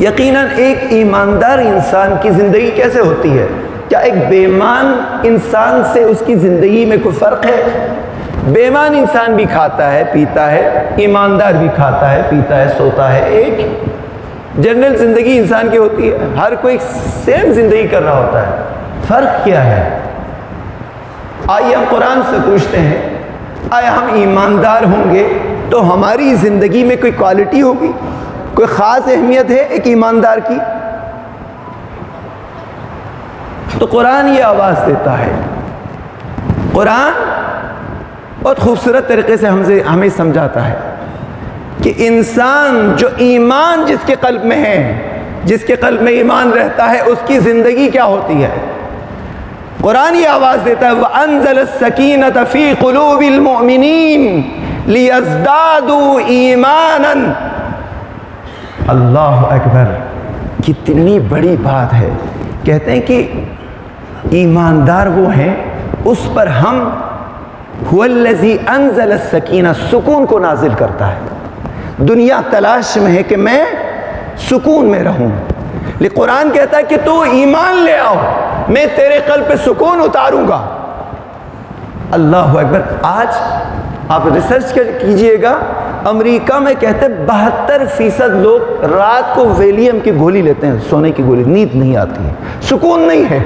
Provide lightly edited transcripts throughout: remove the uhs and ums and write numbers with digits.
یقیناً ایک ایماندار انسان کی زندگی کیسے ہوتی ہے؟ کیا ایک بے ایمان انسان سے اس کی زندگی میں کوئی فرق ہے؟ بے ایمان انسان بھی کھاتا ہے پیتا ہے، ایماندار بھی کھاتا ہے پیتا ہے سوتا ہے، ایک جنرل زندگی انسان کی ہوتی ہے، ہر کوئی سیم زندگی کر رہا ہوتا ہے، فرق کیا ہے؟ آئیے ہم قرآن سے پوچھتے ہیں، آیا ہم ایماندار ہوں گے تو ہماری زندگی میں کوئی کوالٹی ہوگی، کوئی خاص اہمیت ہے ایک ایماندار کی؟ تو قرآن یہ آواز دیتا ہے. قرآن بہت خوبصورت طریقے سے ہمیں سمجھاتا ہے کہ انسان جو ایمان جس کے قلب میں ہے، جس کے قلب میں ایمان رہتا ہے، اس کی زندگی کیا ہوتی ہے. قرآن یہ آواز دیتا ہے وَأَنزَلَ السَّكِينَةَ فِي قُلُوبِ الْمُؤْمِنِينَ لِيَزْدَادُوا إِيمَانًا. اللہ اکبر، کتنی بڑی بات ہے. کہتے ہیں کہ ایماندار وہ ہیں اس پر ہم هُوَ الَّذِي أَنزَلَ السَّكِينَةَ سکون کو نازل کرتا ہے. دنیا تلاش میں ہے کہ میں سکون میں رہوں، لیکن قرآن کہتا ہے کہ تو ایمان لے آؤ، میں تیرے قلب پہ سکون اتاروں گا. اللہ اکبر. آج آپ ریسرچ کیجئے گا، امریکہ میں کہتے ہیں 72% لوگ رات کو ویلیم کی گولی لیتے ہیں، سونے کی گولی. نیند نہیں آتی ہے، سکون نہیں ہے،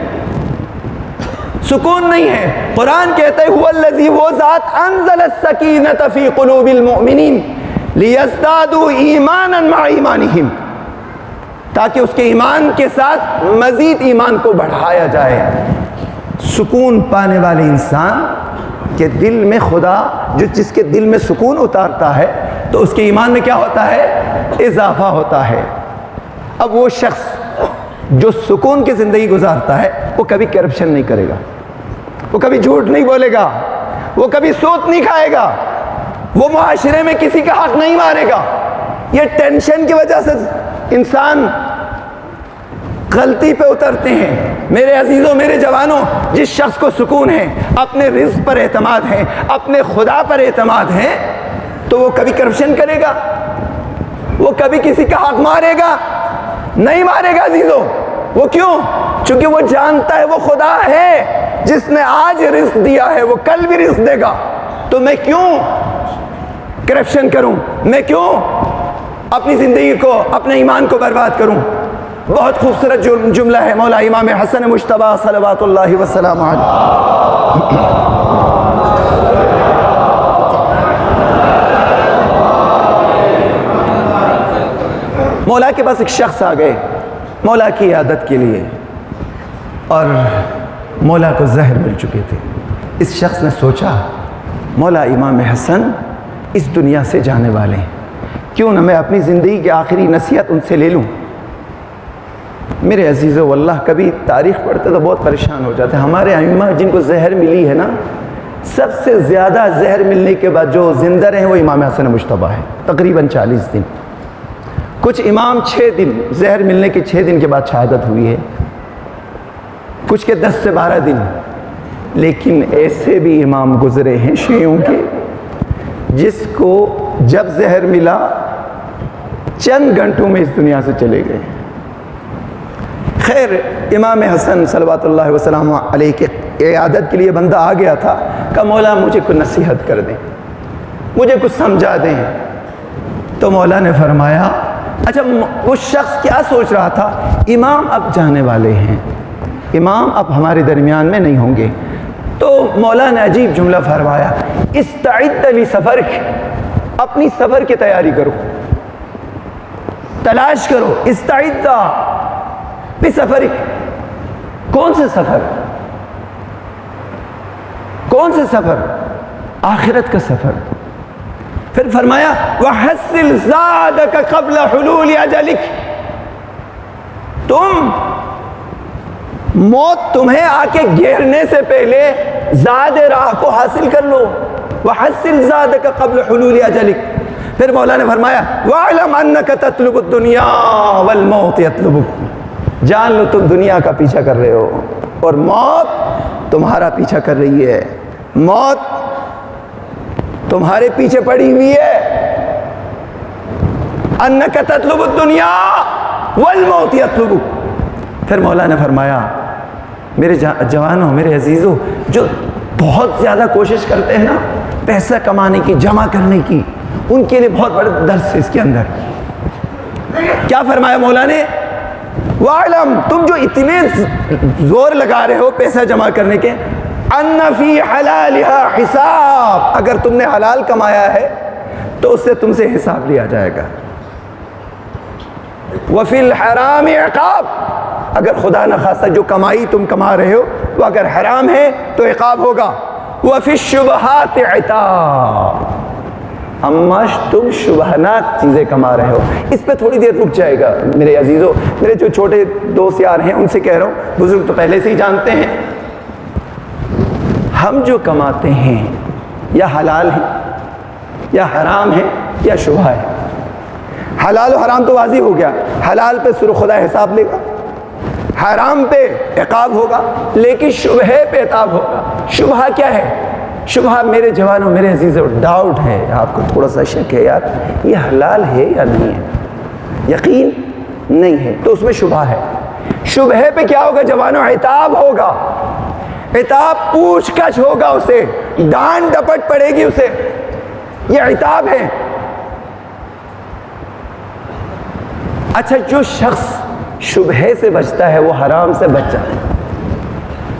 سکون نہیں ہے. قرآن کہتا ہے هو الذی، وہ ذات انزل السکینۃ فی قلوب المؤمنین لیزدادوا ایمانا مع ایمانہم، تاکہ اس کے ایمان کے ساتھ مزید ایمان کو بڑھایا جائے. سکون پانے والے انسان کے دل میں خدا جس کے دل میں سکون اتارتا ہے تو اس کے ایمان میں کیا ہوتا ہے؟ اضافہ ہوتا ہے. اب وہ شخص جو سکون کی زندگی گزارتا ہے وہ کبھی کرپشن نہیں کرے گا، وہ کبھی جھوٹ نہیں بولے گا، وہ کبھی سود نہیں کھائے گا، وہ معاشرے میں کسی کا حق نہیں مارے گا. یہ ٹینشن کی وجہ سے انسان غلطی پہ اترتے ہیں. میرے عزیزوں، میرے جوانوں، جس شخص کو سکون ہے، اپنے رزق پر اعتماد ہے، اپنے خدا پر اعتماد ہے، تو وہ کبھی کرپشن کرے گا؟ وہ کبھی کسی کا حق مارے گا؟ نہیں مارے گا عزیزوں. وہ کیوں؟ چونکہ وہ جانتا ہے وہ خدا ہے جس نے آج رزق دیا ہے، وہ کل بھی رزق دے گا. تو میں کیوں کرپشن کروں؟ میں کیوں اپنی زندگی کو، اپنے ایمان کو برباد کروں؟ بہت خوبصورت جملہ ہے مولا امام حسن مجتبیٰ صلوات اللہ وسلام علیہ. مولا کے پاس ایک شخص آ گئے مولا کی عیادت کے لیے، اور مولا کو زہر مل چکے تھے. اس شخص نے سوچا مولا امام حسن اس دنیا سے جانے والے ہیں، کیوں نہ میں اپنی زندگی کی آخری نصیحت ان سے لے لوں. میرے عزیزو واللہ، کبھی تاریخ پڑھتے تو بہت پریشان ہو جاتے ہیں. ہمارے ائمہ جن کو زہر ملی ہے نا، سب سے زیادہ زہر ملنے کے بعد جو زندہ رہے وہ امام حسن مجتبیٰ ہے، تقریباً 40 دن. کچھ امام 6 دن، زہر ملنے کے 6 دن کے بعد شہادت ہوئی ہے، کچھ کے 10 سے 12 دن. لیکن ایسے بھی امام گزرے ہیں شیعوں کے جس کو جب زہر ملا چند گھنٹوں میں اس دنیا سے چلے گئے. خیر، امام حسن صلوات اللہ وسلام علیہ کے عیادت کے لیے بندہ آ گیا تھا کہ مولا مجھے کوئی نصیحت کر دیں، مجھے کچھ سمجھا دیں. تو مولا نے فرمایا، اچھا وہ شخص کیا سوچ رہا تھا؟ امام اب جانے والے ہیں، امام اب ہمارے درمیان میں نہیں ہوں گے. تو مولا نے عجیب جملہ فرمایا، استعد لسفرک، اپنی سفر کی تیاری کرو، تلاش کرو. استعد بسفرک، کون سے سفر؟ کون سے سفر؟ آخرت کا سفر. پھر فرمایا وَحَسِّلْ زَادَكَ قَبْلَ حُلُولِ أَجَلِكَ، تم موت تمہیں آ کے گھیرنے سے پہلے زاد راہ کو حاصل کر لو. وَحَسِّلْ زَادَكَ قَبْلَ حُلُولِ أَجَلِكَ. پھر مولا نے فرمایا وَاعْلَمْ أَنَّكَ تَطْلُبُ الدُّنْيَا وَالْمَوْتِ يَطْلُبُكَ، جان لو تم دنیا کا پیچھا کر رہے ہو اور موت تمہارا پیچھا کر رہی ہے، موت تمہارے پیچھے پڑی ہوئی ہے. انک تطلب الدنیا والموت یطلبک. پھر مولا نے فرمایا میرے جوانوں، میرے عزیزوں، جو بہت زیادہ کوشش کرتے ہیں نا پیسہ کمانے کی، جمع کرنے کی، ان کے لیے بہت بڑا درس ہے اس کے اندر. کیا فرمایا مولا نے؟ وَاعْلَمْ، تم جو اتنے زور لگا رہے ہو پیسہ جمع کرنے کے، ان فی حلالها حساب، اگر تم نے حلال کمایا ہے تو اس سے تم سے حساب لیا جائے گا. وفی الحرام عقاب، اگر خدا نخواستہ جو کمائی تم کما رہے ہو وہ اگر حرام ہے تو عقاب ہوگا. وَفِي الشُّبُهَاتِ عِتَابٌ، اماش تم شبہناک چیزیں کما رہے ہو. اس پہ تھوڑی دیر رک جائے گا میرے عزیزو. میرے جو چھوٹے دوست یار ہیں ان سے کہہ رہا ہوں، بزرگ تو پہلے سے ہی جانتے ہیں، ہم جو کماتے ہیں یا حلال ہے یا حرام ہے یا شبہ ہے. حلال و حرام تو واضح ہو گیا، حلال پہ سر خدا حساب لے گا، حرام پہ عقاب ہوگا، لیکن شبہ پہ عقاب ہوگا. شبہ کیا ہے؟ شبہ میرے جوانوں، میرے عزیزوں، ڈاؤٹ ہے، آپ کو تھوڑا سا شک ہے یار یہ حلال ہے یا نہیں ہے، یقین نہیں ہے تو اس میں شبہ ہے. شبہ پہ کیا ہوگا جوانوں؟ عتاب ہوگا، عتاب پوچھ گچھ ہوگا، اسے ڈانٹ ڈپٹ پڑے گی اسے. یہ عتاب ہے. اچھا جو شخص شبہ سے بچتا ہے وہ حرام سے بچ جاتا ہے.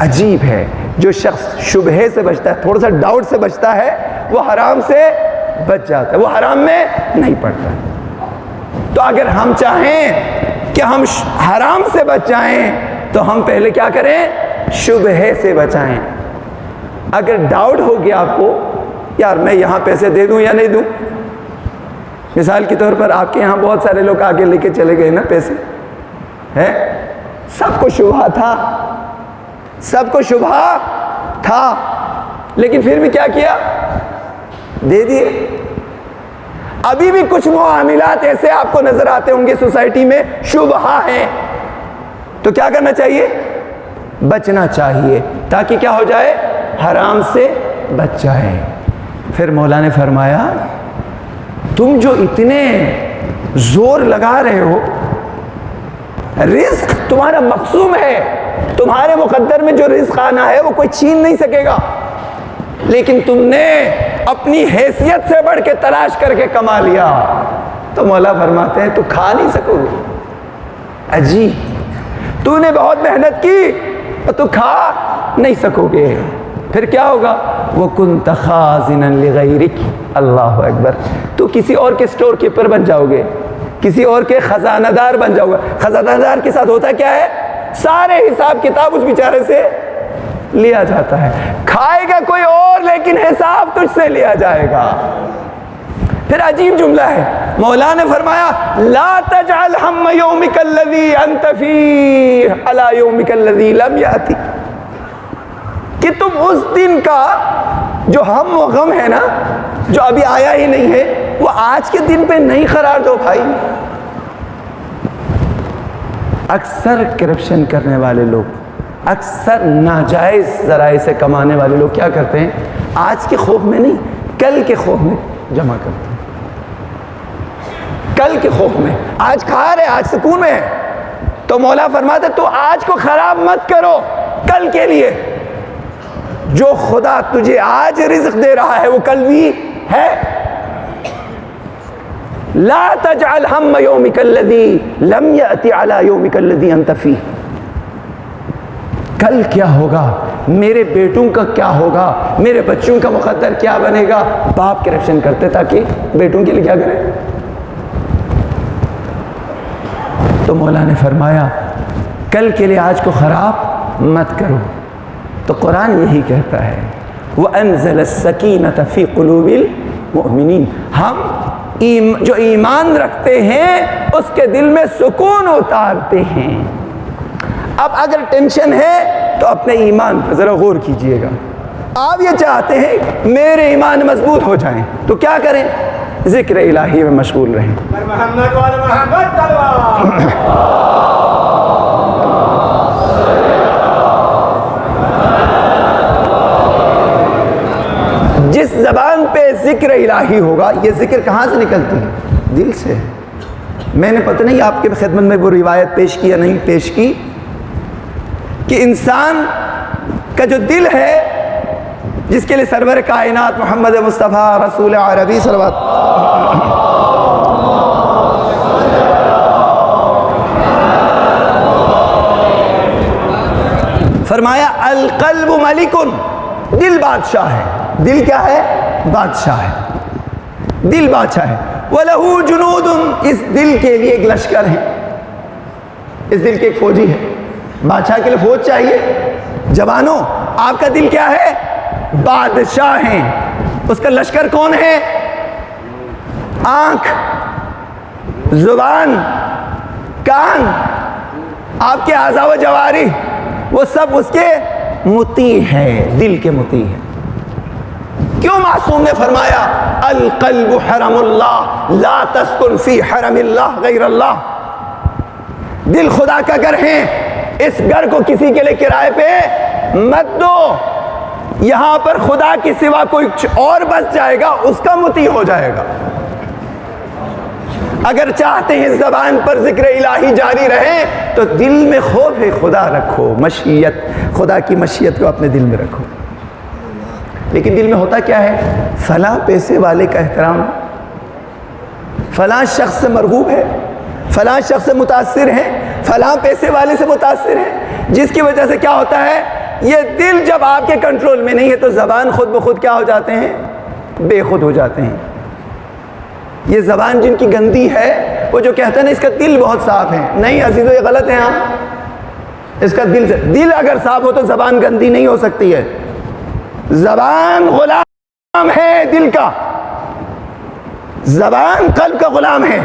عجیب ہے، جو شخص شبہ سے بچتا ہے، تھوڑا سا ڈاؤٹ سے بچتا ہے، وہ حرام سے بچ جاتا ہے، وہ حرام میں نہیں پڑتا. تو اگر ہم چاہیں کہ ہم حرام سے بچ جائیں تو ہم پہلے کیا کریں؟ شبہ سے بچائیں. اگر ڈاؤٹ ہو گیا آپ کو یار میں یہاں پیسے دے دوں یا نہیں دوں، مثال کے طور پر آپ کے یہاں بہت سارے لوگ آگے لے کے چلے گئے نا پیسے، ہے سب کو شبہ تھا، سب کو شبہ تھا، لیکن پھر بھی کیا کیا؟ دے دیے. ابھی بھی کچھ معاملات ایسے آپ کو نظر آتے ہوں گے سوسائٹی میں شبہ ہیں، تو کیا کرنا چاہیے؟ بچنا چاہیے تاکہ کیا ہو جائے؟ حرام سے بچ جائے. پھر مولا نے فرمایا تم جو اتنے زور لگا رہے ہو، رزق تمہارا مقسوم ہے، تمہارے مقدر میں جو رزق آنا ہے وہ کوئی چھین نہیں سکے گا، لیکن تم نے اپنی حیثیت سے بڑھ کے تلاش کر کے کما لیا. تو مولا فرماتے ہیں تو کھا نہیں سکو گے. عجیب، تو نے بہت محنت کی اور تو کھا نہیں سکو گے. پھر کیا ہوگا؟ وَكُنْتَ خَازِنًا لِغَيْرِكِ. اللہ اکبر. تو کسی اور کے سٹور کیپر بن جاؤ گے، کسی اور کے خزانہ دار بن جاؤ گے. خزانہ دار کے ساتھ ہوتا کیا ہے؟ سارے حساب کتاب اس بیچارے سے لیا جاتا ہے. کھائے گا کوئی اور لیکن حساب تجھ سے لیا جائے گا. پھر عجیب جملہ ہے، مولا نے فرمایا لا تجعل ہم یومک الذی انت فیہ علی یومک الذی لم یأتی، کہ تم اس دن کا جو ہم و غم ہے نا، جو ابھی آیا ہی نہیں ہے، وہ آج کے دن پہ نہیں قرار دو بھائی. اکثر کرپشن کرنے والے لوگ، اکثر ناجائز ذرائع سے کمانے والے لوگ کیا کرتے ہیں؟ آج کے خوف میں نہیں، کل کے خوف میں جمع کرتے ہیں. کل کے خوف میں، آج کھا رہے، آج سکون میں ہے، تو مولا فرماتا تو آج کو خراب مت کرو کل کے لیے. جو خدا تجھے آج رزق دے رہا ہے وہ کل بھی ہے. لا تجعل ہم یومک الذی لم یأتی علی یومک الذی انت فیہ. کل کیا ہوگا، میرے بیٹوں کا کیا ہوگا، میرے بچوں کا مقدر کیا بنے گا. باپ کرپشن کرتے تاکہ بیٹوں کے لیے کیا کرے. تو مولا نے فرمایا کل کے لیے آج کو خراب مت کرو. تو قرآن یہی کہتا ہے وَأَنزَلَ السَّكِينَةَ فِي قُلُوبِ الْمُؤْمِنِينَ. ہم جو ایمان رکھتے ہیں اس کے دل میں سکون اتارتے ہیں. اب اگر ٹینشن ہے تو اپنے ایمان پر ذرا غور کیجئے گا. آپ یہ چاہتے ہیں میرے ایمان مضبوط ہو جائیں تو کیا کریں؟ ذکر الہی میں مشغول رہیں. جس زبان پہ ذکر الہی ہوگا، یہ ذکر کہاں سے نکلتی ہے؟ دل سے. میں نے پتہ نہیں آپ کے خدمت میں وہ روایت پیش کی یا نہیں پیش کی کہ انسان کا جو دل ہے، جس کے لیے سرور کائنات محمد مصطفیٰ رسول عربی صلوات فرمایا القلب ملک، دل بادشاہ ہے. دل کیا ہے؟ بادشاہ ہے. دل بادشاہ ہے. وَلَهُ جُنُودٌ، اس دل کے لیے ایک لشکر ہے، اس دل کے ایک فوجی ہے. بادشاہ کے لیے فوج چاہیے؟ جوانوں، آپ کا دل کیا ہے؟ بادشاہ ہیں۔ اس کا لشکر کون ہے؟ آنکھ، زبان، کان، آپ کے اعضاء و جوارح، وہ سب اس کے مطیع ہے، دل کے مطیع ہے۔ کیوں معصوم نے فرمایا القلب حرم اللہ لا تسکن فی حرم اللہ غیر اللہ؟ دل خدا کا گھر ہے، اس گھر کو کسی کے لیے کرائے پہ مت دو۔ یہاں پر خدا کے سوا کوئی اور بس جائے گا، اس کا مطیع ہو جائے گا۔ اگر چاہتے ہیں زبان پر ذکر الہی جاری رہے تو دل میں خوف خدا رکھو، مشیت، خدا کی مشیت کو اپنے دل میں رکھو۔ لیکن دل میں ہوتا کیا ہے؟ فلاں پیسے والے کا احترام ہے، فلاں شخص سے مرغوب ہے، فلاں شخص سے متاثر ہے، فلاں پیسے والے سے متاثر ہے، جس کی وجہ سے کیا ہوتا ہے؟ یہ دل جب آپ کے کنٹرول میں نہیں ہے تو زبان خود بخود کیا ہو جاتے ہیں؟ بے خود ہو جاتے ہیں۔ یہ زبان جن کی گندی ہے، وہ جو کہتے ہیں نا اس کا دل بہت صاف ہے، نہیں عزیزو، یہ غلط ہے۔ ہاں، اس کا دل اگر صاف ہو تو زبان گندی نہیں ہو سکتی ہے۔ زبان غلام ہے دل کا، زبان قلب کا غلام ہے۔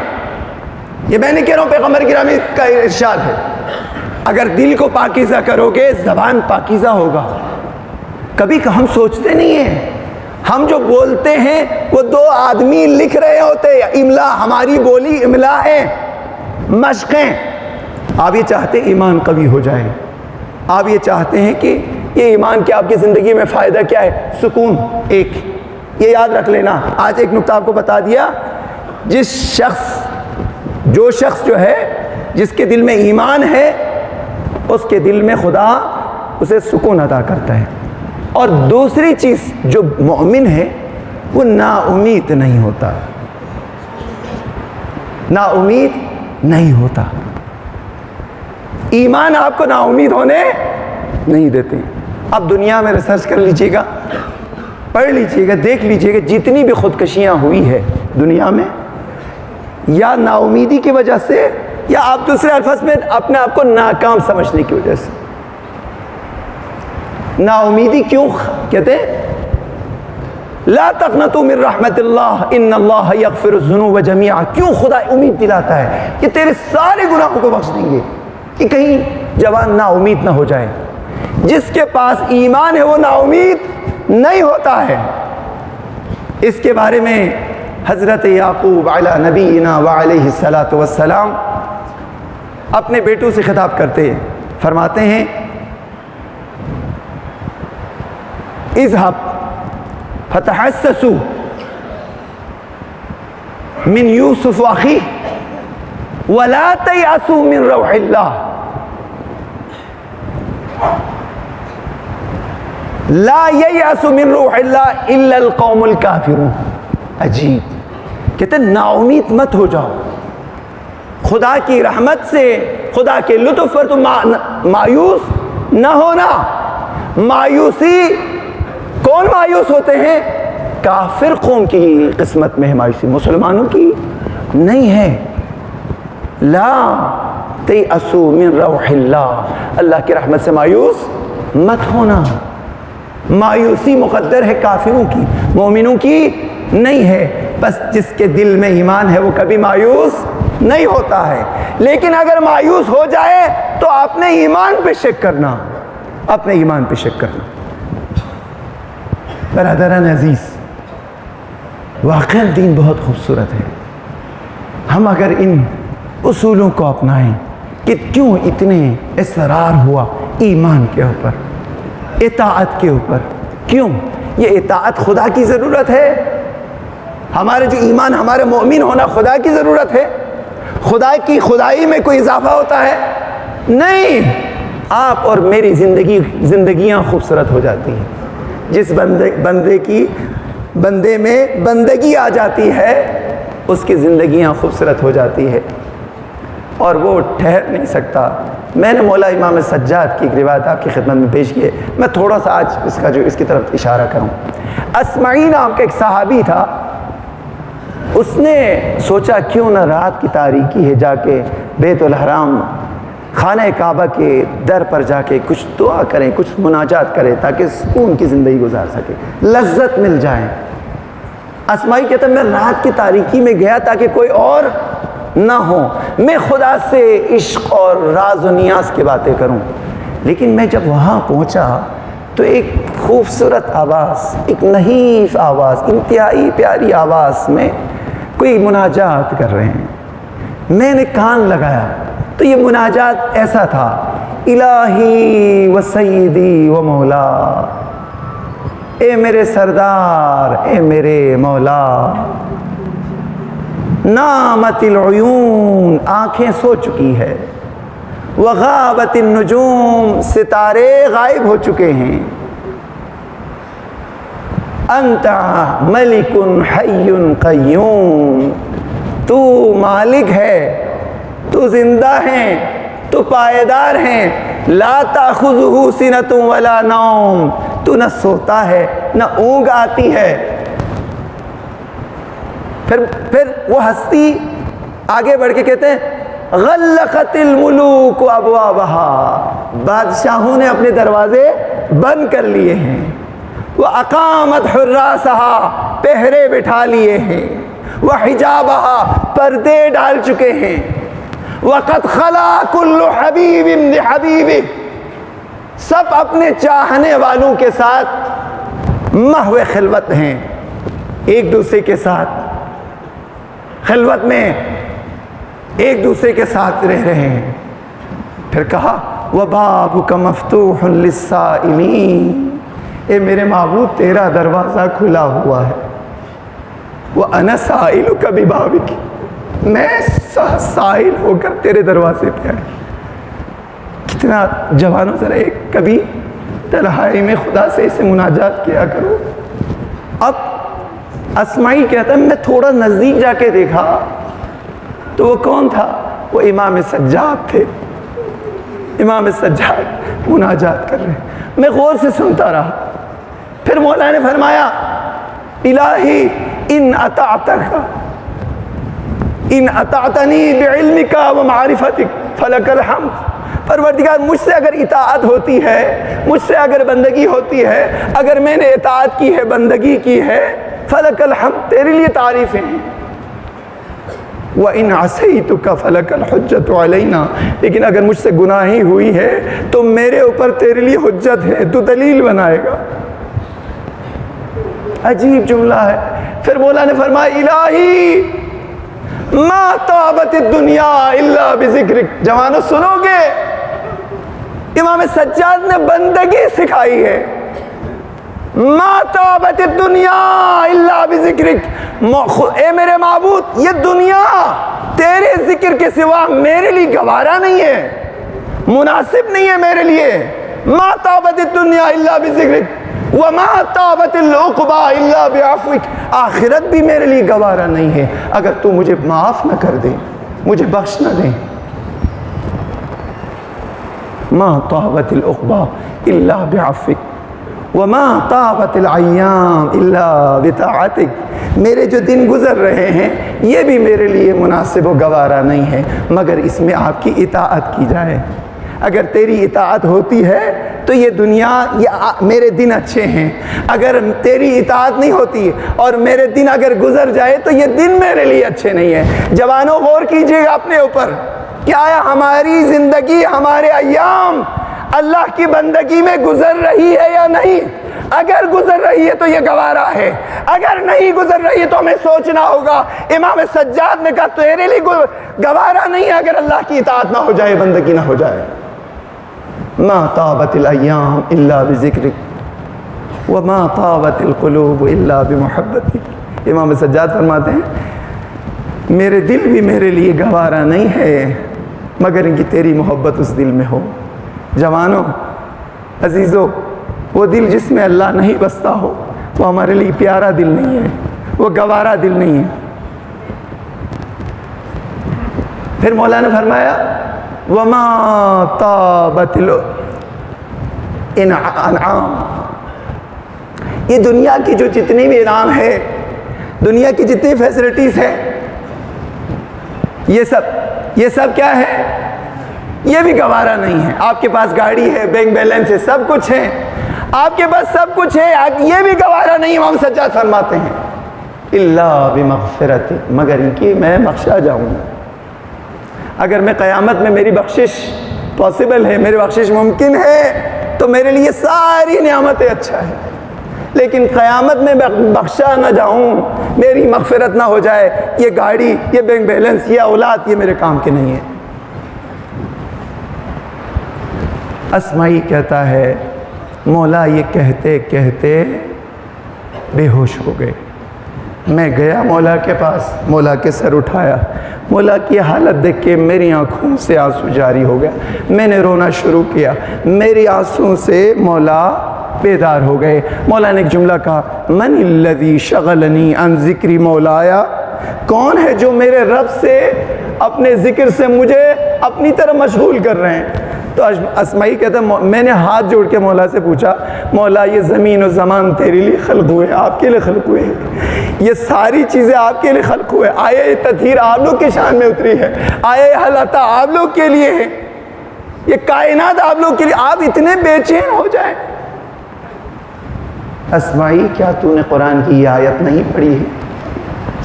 یہ میں نے کہہ رہا ہوں، پیغمبر گرامی کا ارشاد ہے، اگر دل کو پاکیزہ کرو گے زبان پاکیزہ ہوگا۔ کبھی ہم سوچتے نہیں ہیں، ہم جو بولتے ہیں وہ دو آدمی لکھ رہے ہوتے، املا، ہماری بولی املا ہے، مشقیں۔ آپ یہ چاہتے ہیں ایمان قوی ہو جائے، آپ یہ چاہتے ہیں کہ یہ ایمان کے آپ کی زندگی میں فائدہ کیا ہے؟ سکون۔ ایک یہ یاد رکھ لینا، آج ایک نقطہ آپ کو بتا دیا، جو شخص جو ہے جس کے دل میں ایمان ہے، اس کے دل میں خدا اسے سکون عطا کرتا ہے۔ اور دوسری چیز، جو مومن ہے وہ نا امید نہیں ہوتا، نا امید نہیں ہوتا۔ ایمان آپ کو نا امید ہونے نہیں دیتے۔ اب دنیا میں ریسرچ کر لیجئے گا، پڑھ لیجئے گا، دیکھ لیجئے گا، جتنی بھی خودکشیاں ہوئی ہے دنیا میں، یا نا امیدی کی وجہ سے، یا آپ دوسرے الفاظ میں اپنے آپ کو ناکام سمجھنے کی وجہ سے۔ نا امیدی کیوں کہتے ہیں؟ لا تقنطوا من رحمت اللہ ان اللہ یغفر الذنوب جميعا۔ کیوں خدا امید دلاتا ہے کہ تیرے سارے گناہوں کو بخش دیں گے، کہ کہیں جوان نا امید نہ ہو جائے۔ جس کے پاس ایمان ہے وہ نا امید نہیں ہوتا ہے۔ اس کے بارے میں حضرت یعقوب علی نبینا وعلیہ الصلاۃ والسلام اپنے بیٹوں سے خطاب کرتے فرماتے ہیں، اذهب فتحسسوا من یوسف واخیہ ولا تیأسوا من روح اللہ لا ییأس من روح اللہ الا القوم الکافرون۔ عجیب، کہتے ہیں نا امید مت ہو جاؤ خدا کی رحمت سے، خدا کے لطف پر تم مایوس نہ ہونا۔ مایوسی، کون مایوس ہوتے ہیں؟ کافر قوم کی قسمت میں ہے مایوسی، مسلمانوں کی نہیں ہے۔ لا تیأسوا من روح اللہ، اللہ کی رحمت سے مایوس مت ہونا۔ مایوسی مقدر ہے کافروں کی، مومنوں کی نہیں ہے۔ بس جس کے دل میں ایمان ہے وہ کبھی مایوس نہیں ہوتا ہے۔ لیکن اگر مایوس ہو جائے تو اپنے ایمان پہ شک کرنا، اپنے ایمان پہ شک کرنا۔ برادران عزیز، واقعاً دین بہت خوبصورت ہے۔ ہم اگر ان اصولوں کو اپنائیں کہ کیوں اتنے اصرار ہوا ایمان کے اوپر، اطاعت کے اوپر، کیوں؟ یہ اطاعت خدا کی ضرورت ہے۔ ہمارے جو ایمان، ہمارے مومن ہونا خدا کی ضرورت ہے۔ خدا کی خدائی میں کوئی اضافہ ہوتا ہے؟ نہیں۔ آپ اور میری زندگیاں خوبصورت ہو جاتی ہیں۔ جس بندے میں بندگی آ جاتی ہے اس کی زندگیاں خوبصورت ہو جاتی ہے اور وہ ٹھہر نہیں سکتا۔ میں نے مولا امام سجاد کی ایک روایت آپ کی خدمت میں پیش کی ہے، میں تھوڑا سا آج اس کی طرف اشارہ کروں۔ اسمعی نام کا ایک صحابی تھا، اس نے سوچا کیوں نہ رات کی تاریکی ہے جا کے بیت الحرام خانہ کعبہ کے در پر جا کے کچھ دعا کریں، کچھ مناجات کریں تاکہ سکون کی زندگی گزار سکے، لذت مل جائے۔ اسماعی کہتا ہے میں رات کی تاریکی میں گیا تاکہ کوئی اور نہ ہو، میں خدا سے عشق اور راز و نیاز کی باتیں کروں۔ لیکن میں جب وہاں پہنچا تو ایک خوبصورت آواز، ایک نحیف آواز، انتہائی پیاری آواز میں کوئی مناجات کر رہے ہیں۔ میں نے کان لگایا تو یہ مناجات ایسا تھا، الہی و سیدی و مولا، اے میرے سردار، اے میرے مولا، نامت العیون، آنکھیں سو چکی ہے، وغابت النجوم، ستارے غائب ہو چکے ہیں، انت ملک حی قیوم، تو مالک ہے، تو زندہ ہے، تو پائیدار ہے، لا تأخذہ سنۃ ولا نوم، تو نہ سوتا ہے نہ اونگ آتی ہے۔ پھر وہ ہستی آگے بڑھ کے کہتے ہیں غلقت الملوک ابوابہا، بادشاہوں نے اپنے دروازے بند کر لیے ہیں، وَأَقَامَتْ حُرَّاسَهَا، پہرے بٹھا لیے ہیں، وَحِجَابَهَا، پردے ڈال چکے ہیں، وَقَدْ خَلَا كُلُّ حَبِيبٍ لِحَبِيبِهِ، سب اپنے چاہنے والوں کے ساتھ محو خلوت ہیں، ایک دوسرے کے ساتھ خلوت میں ایک دوسرے کے ساتھ رہ رہے ہیں۔ پھر کہا وَبَابُكَ مَفْتُوحٌ لِلسَّائِلِينَ، اے میرے معبود تیرا دروازہ کھلا ہوا ہے، وَأَنَا سَائِلُكَ بِبَابِكِ، میں سائل ہو کر تیرے دروازے پہ آیا۔ کتنا جوانوں ذرا ایک کبھی تنہائی میں خدا سے اسے مناجات کیا کرو۔ اب اسماعی کہتا ہے میں تھوڑا نزدیک جا کے دیکھا تو وہ کون تھا؟ وہ امام سجاد تھے۔ امام سجاد مناجات کر رہے ہیں، میں غور سے سنتا رہا۔ پھر مولا نے فرمایا الہی ان اطعتنی بعلمک ومعرفتک فلک الحمد، پروردگار مجھ سے اگر اطاعت ہوتی ہے، مجھ سے اگر بندگی ہوتی ہے، اگر میں نے اطاعت کی ہے، بندگی کی ہے، فلک الحمد، تیرے لیے تعریفیں ہیں۔ وَإِنْ عَصَيْتُكَ فَلَكَ الْحُجَّةُ عَلَيْنَا، لیکن اگر مجھ سے گناہی ہوئی ہے تو میرے اوپر تیرے لیے حجت ہے، تو دلیل بنائے گا۔ عجیب جملہ ہے۔ پھر مولا نے فرمایا الہی ما طابت الدنیا الا بذکرک، جوانوں سنو گے، امام سجاد نے بندگی سکھائی ہے۔ ما طابت الدنیا الا بذکرک، اے میرے معبود یہ دنیا تیرے ذکر کے سوا میرے لیے گوارا نہیں ہے، مناسب نہیں ہے میرے لیے۔ ما طابت الدنیا الا بذکرک وما طابت العقبى الا بعفوک، آخرت بھی میرے لیے گوارا نہیں ہے اگر تو مجھے معاف نہ کر دے، مجھے بخش نہ دے۔ ما طابت العقبى الا بعفوک وما طابت الایام الا بطاعتک، میرے جو دن گزر رہے ہیں یہ بھی میرے لیے مناسب و گوارا نہیں ہے مگر اس میں آپ کی اطاعت کی جائے۔ اگر تیری اطاعت ہوتی ہے تو یہ دنیا، یہ میرے دن اچھے ہیں، اگر تیری اطاعت نہیں ہوتی اور میرے دن اگر گزر جائے تو یہ دن میرے لیے اچھے نہیں ہیں۔ جوانوں غور کیجئے گا اپنے اوپر، کیا ہماری زندگی، ہمارے ایام اللہ کی بندگی میں گزر رہی ہے یا نہیں؟ اگر گزر رہی ہے تو یہ گوارا ہے، اگر نہیں گزر رہی ہے تو ہمیں سوچنا ہوگا۔ امام سجاد نے کہا تیرے لیے گوارا نہیں ہے اگر اللہ کی اطاعت نہ ہو جائے، بندگی نہ ہو جائے۔ ما طابت الایام الا بذکرک وما طابت القلوب الا بمحبتک، امام سجاد فرماتے ہیں میرے دل بھی میرے لیے گوارا نہیں ہے مگر ان کی تیری محبت اس دل میں ہو۔ جوانوں، عزیزوں، وہ دل جس میں اللہ نہیں بستا ہو وہ ہمارے لیے پیارا دل نہیں ہے، وہ گوارا دل نہیں ہے۔ پھر مولا نے فرمایا وما طابت الانعام، یہ دنیا کی جو جتنی بھی انعام ہے، دنیا کی جتنی فیسلٹیز ہے، یہ سب کیا ہے؟ یہ بھی گوارا نہیں ہے. آپ کے پاس گاڑی ہے, بینک بیلنس ہے, سب کچھ ہے, آپ کے پاس سب کچھ ہے, یہ بھی گوارا نہیں. امام سجاد فرماتے ہیں الا بمغفرت, مگر ان کی میں بخشا جاؤں گا. اگر میں قیامت میں میری بخشش پاسبل ہے, میری بخشش ممکن ہے, تو میرے لیے ساری نعمتیں اچھا ہے. لیکن قیامت میں بخشا نہ جاؤں, میری مغفرت نہ ہو جائے, یہ گاڑی, یہ بینک بیلنس, یہ اولاد, یہ میرے کام کے نہیں ہے. اسمعی کہتا ہے مولا یہ کہتے کہتے بے ہوش ہو گئے. میں گیا مولا کے پاس, مولا کے سر اٹھایا, مولا کی حالت دیکھ کے میری آنکھوں سے آنسو جاری ہو گیا. میں نے رونا شروع کیا, میری آنسوں سے مولا بیدار ہو گئے. مولا نے ایک جملہ کہا, من الذی شغلنی عن ذکری مولایا, کون ہے جو میرے رب سے اپنے ذکر سے مجھے اپنی طرف مشغول کر رہے ہیں. تو اسمعی کہتا ہے میں نے ہاتھ جوڑ کے مولا سے پوچھا, مولا یہ زمین و زمان تیرے لیے خلق ہوئے, آپ کے لیے خلق ہوئے ہیں, یہ ساری چیزیں آپ کے لیے خلق ہوئے, آیا یہ تطہیر آپ لوگ کے شان میں اتری ہے, آیا یہ حالتا آپ لوگ کے لیے ہے, یہ کائنات آپ لوگ کے لیے, آپ اتنے بے چین ہو جائیں. اسمعی کیا تو نے قرآن کی یہ آیت نہیں پڑھی ہے,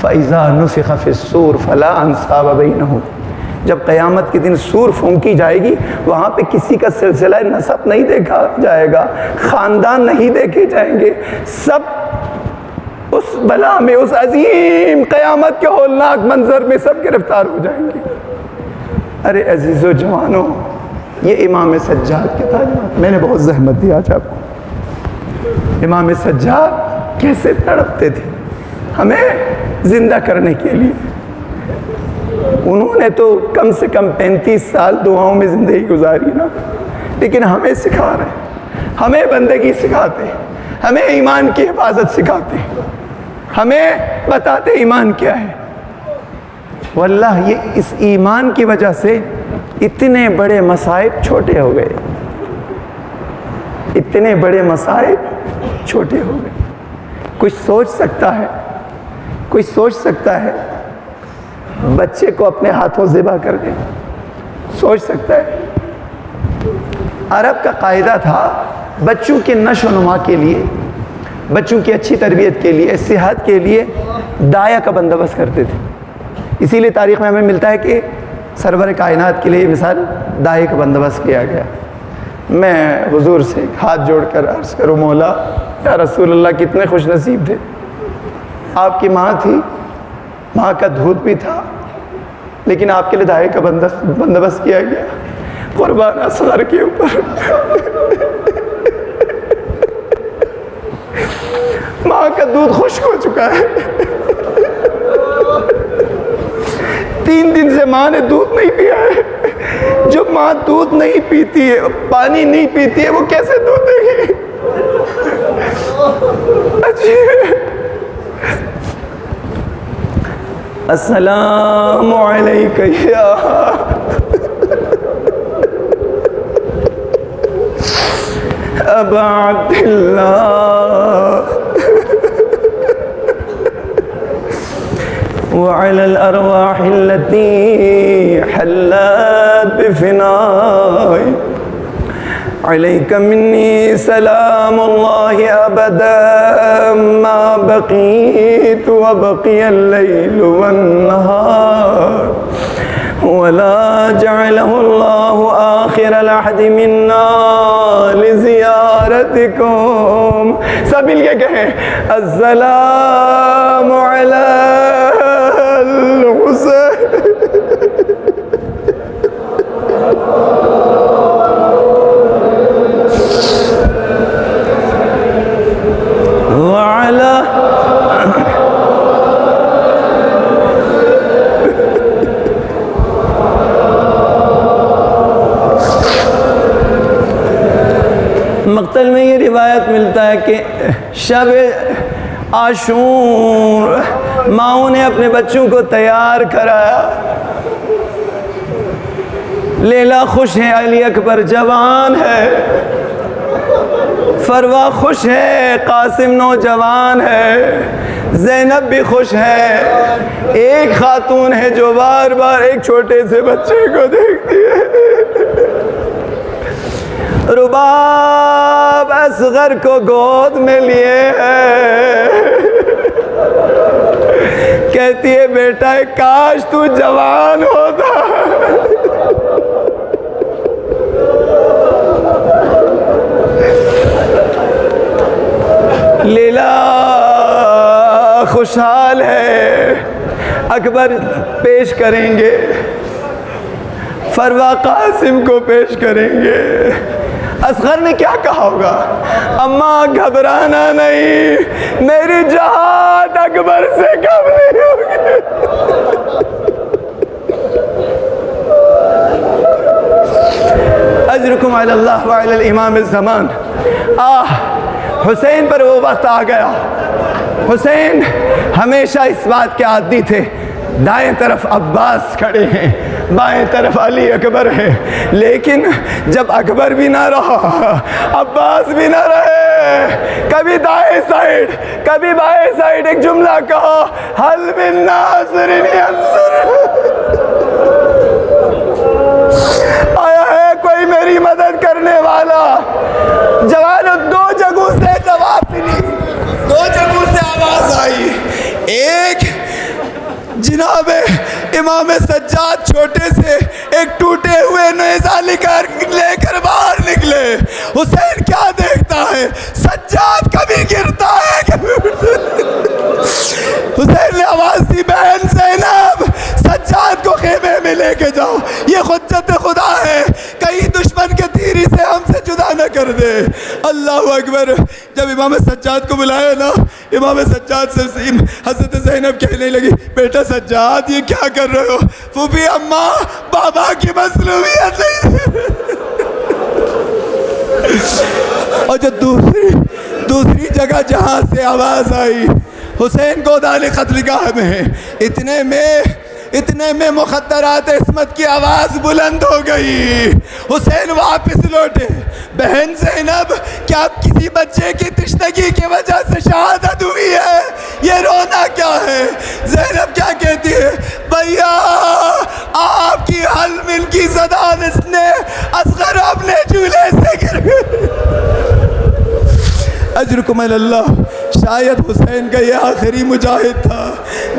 فَإِذَا نُفِخَ فِي الصُّورِ فَلَا أَنْسَابَ بَيْنَهُمْ, جب قیامت کے دن سور پھونکی جائے گی, وہاں پہ کسی کا سلسلہ نسب نہیں دیکھا جائے گا, خاندان نہیں دیکھے جائیں گے, سب اس بلا میں, اس عظیم قیامت کے ہولناک منظر میں سب گرفتار ہو جائیں گے. ارے عزیز و جوانوں, یہ امام سجاد کے تعلیمات, میں نے بہت زحمت دی آج آپ کو. امام سجاد کیسے تڑپتے تھے ہمیں زندہ کرنے کے لیے. انہوں نے تو کم سے کم 35 سال دعاؤں میں زندگی گزاری نا, لیکن ہمیں سکھا رہے ہیں, ہمیں بندگی سکھاتے ہیں, ہمیں ایمان کی حفاظت سکھاتے ہیں, ہمیں بتاتے ایمان کیا ہے. واللہ یہ اس ایمان کی وجہ سے اتنے بڑے مصائب چھوٹے ہو گئے, اتنے بڑے مصائب چھوٹے ہو گئے. کچھ سوچ سکتا ہے, کوئی سوچ سکتا ہے بچے کو اپنے ہاتھوں ذبح کر دیں, سوچ سکتا ہے؟ عرب کا قاعدہ تھا بچوں کے نشو و نما کے لیے, بچوں کی اچھی تربیت کے لیے, صحت کے لیے دایا کا بندوبست کرتے تھے. اسی لیے تاریخ میں ہمیں ملتا ہے کہ سرور کائنات کے لیے مثال دائے کا بندوبست کیا گیا. میں حضور سے ہاتھ جوڑ کر عرض کروں, مولا یا رسول اللہ کتنے خوش نصیب تھے, آپ کی ماں تھی, ماں کا دودھ بھی تھا, لیکن آپ کے لیے دائے کا بندوبست کیا گیا. قربان اصغر کے اوپر ماں کا دودھ خشک ہو چکا ہے, 3 دن سے ماں نے دودھ نہیں پیا ہے. جو ماں دودھ نہیں پیتی ہے, پانی نہیں پیتی ہے, وہ کیسے دودھ دے گی؟ السلام علیکہ یا ابا عبداللہ وعلى الأرواح التي حلت بفنائي عليك مني سلام الله أبدا ما بقيت وبقي الليل والنهار ولا جعله الله آخر العهد منا لزيارتكم. سب مل کے کہیں السلام علی الحسین. وعلى مقتل میں یہ روایت ملتا ہے کہ شب عاشور ماؤں نے اپنے بچوں کو تیار کرایا. لیلا خوش ہے, علی اکبر جوان ہے, فروا خوش ہے, قاسم نوجوان ہے, زینب بھی خوش ہے. ایک خاتون ہے جو بار بار ایک چھوٹے سے بچے کو دیکھتی ہے. رباب اصغر کو گود میں لیے ہے، کہتی ہے بیٹا کاش تو جوان ہوتا۔ لیلا خوشحال ہے، اکبر پیش کریں گے، فروا قاسم کو پیش کریں گے۔ اصغر نے کیا کہا ہوگا؟ اماں گھبرانا نہیں، میری جہاد اکبر سے کم نہیں ہوگی۔ اجرکم علی اللہ وعلی الامام الزمان۔ حسین پر وہ وقت آ گیا۔ حسین ہمیشہ اس بات کے عادی تھے، دائیں طرف عباس کھڑے ہیں، بائیں طرف علی اکبر ہے، لیکن جب اکبر بھی نہ رہا، عباس بھی نہ رہے، کبھی دائیں سائیڈ کبھی بائیں سائیڈ ایک جملہ کہا، حل من ناصر ینصر، آیا ہے کوئی میری مدد کرنے والا؟ جوانوں دو جگہوں سے جواب ملی، دو جگہوں سے آواز آئی۔ ایک جناب امام سجاد چھوٹے سے ایک ٹوٹے ہوئے نیزہ لے کر باہر نکلے۔ حسین کیا دیکھتا ہے؟ سجاد کبھی گرتا ہے کبھی اٹھتا ہے۔ حسین نے آواز دی، بہن زینب سجاد کو خیمے میں لے کے جاؤ، یہ حجت خدا ہے، کہیں دشمن کے تیری سے ہم سے جدا نہ کر دے۔ اللہ اکبر۔ جب امام سجاد کو بلایا نا، امام سجاد سے حضرت زینب کہنے لگی، بیٹا سجاد یہ کیا کر رہے ہو؟ پھوپھی اماں بابا کی مظلومیت نہیں۔ اور جو دوسری جگہ جہاں سے آواز آئی، حسین کو دال قتل گاہ میں ہے، اتنے میں مخدرات عصمت کی آواز بلند ہو گئی۔ حسین واپس لوٹے، بہن زینب کیا کسی بچے کی تشنگی کی وجہ سے شہادت ہوئی ہے؟ یہ رونا کیا ہے؟ زینب کیا کہتی ہے؟ بھیا آپ کی حل من کی زدانس نے اصغر اپنے چولہے سے گر گئے۔ اجرکم علی اللہ۔ شاید حسین کا یہ آخری مجاہد تھا،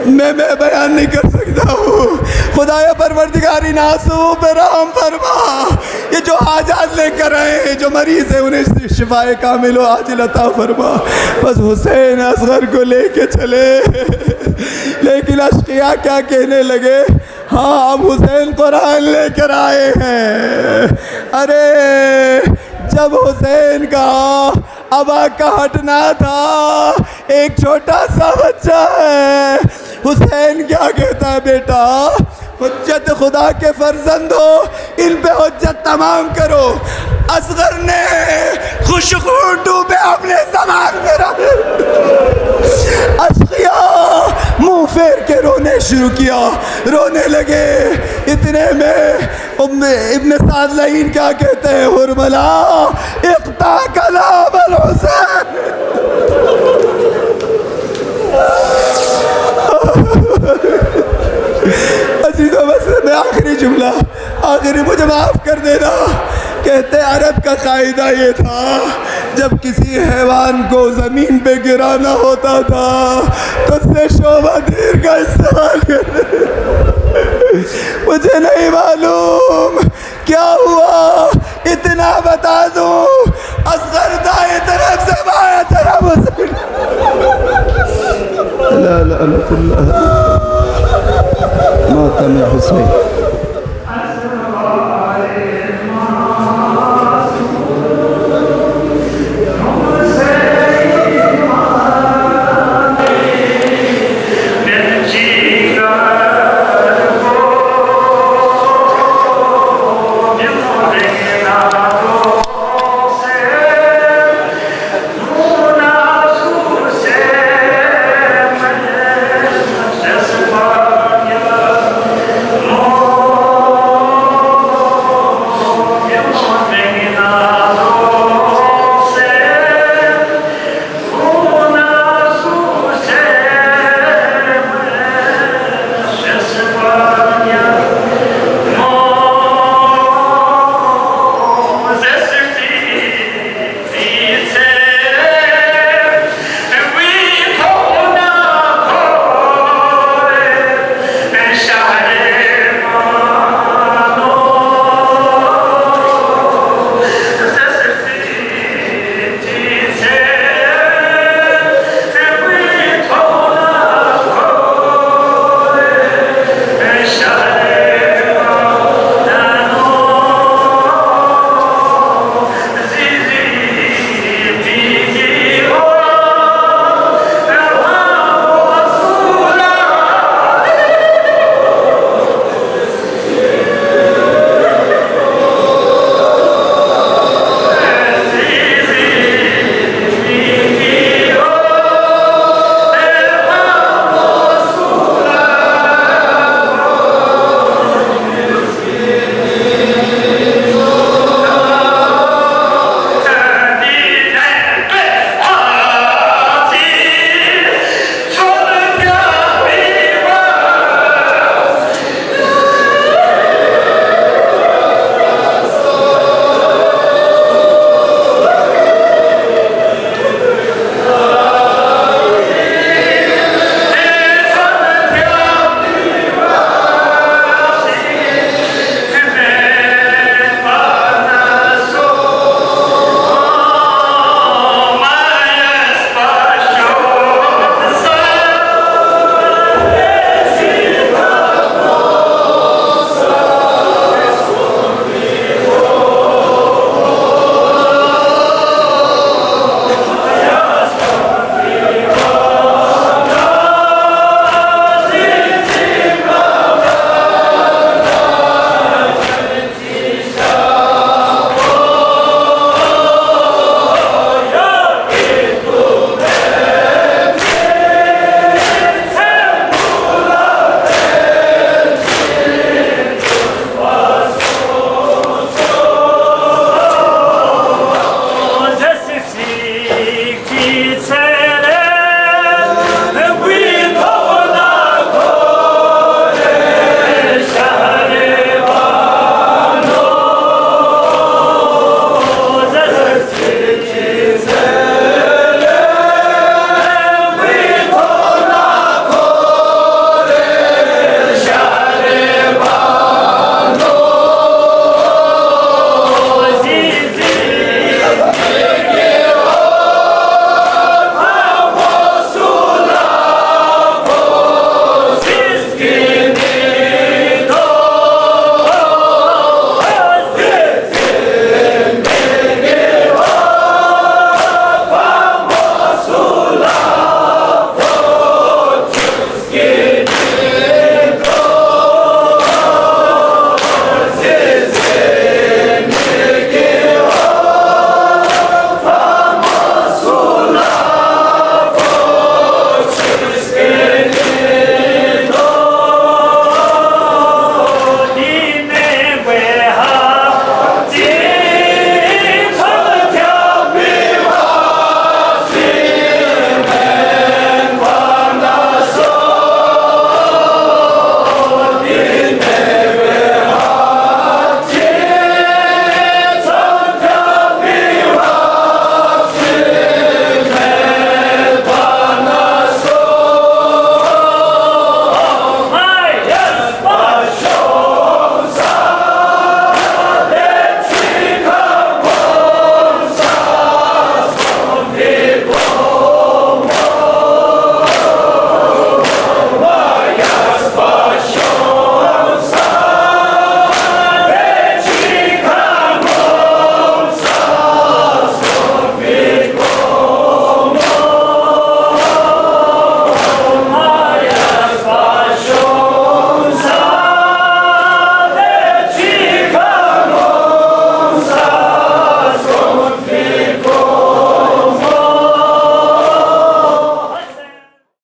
میں بیان نہیں کر سکتا ہوں۔ خدایا پروردگاری ناسو پہ رحم فرما، یہ جو حاجات لے کر آئے ہیں، جو مریض ہیں انہیں شفاء کامل و عاجل عطا فرما۔ بس حسین اصغر کو لے کے چلے، لیکن اشقیاء کیا کہنے لگے؟ ہاں اب حسین قرآن لے کر آئے ہیں۔ ارے جب حسین کا ابا کا ہٹنا تھا، ایک چھوٹا سا بچہ ہے، حسین کیا کہتا ہے؟ بیٹا حجت خدا کے فرزند ہو، ان پہ حجت تمام کرو۔ اصغر نے خوش خون ڈوبے اپنے زمان میں رہے، اشقیاء منہ پھیر کے رونے شروع کیا، رونے لگے۔ اتنے میں ابن سعد لعین کیا کہتے ہیں؟ حرملا اقطع کلام الحسین۔ عزیزو بس میں آخری جملہ، مجھے معاف کر دینا۔ کہتے عرب کا قاعدہ یہ تھا، جب کسی حیوان کو زمین پہ گرانا ہوتا تھا تو اس سے شعبہ دیر کا استعمال کرتے۔ مجھے نہیں معلوم کیا ہوا، اتنا بتا دوں، اصغر دائیں طرف سے بائیں طرف سے۔ لا لا لا ماتم حسین۔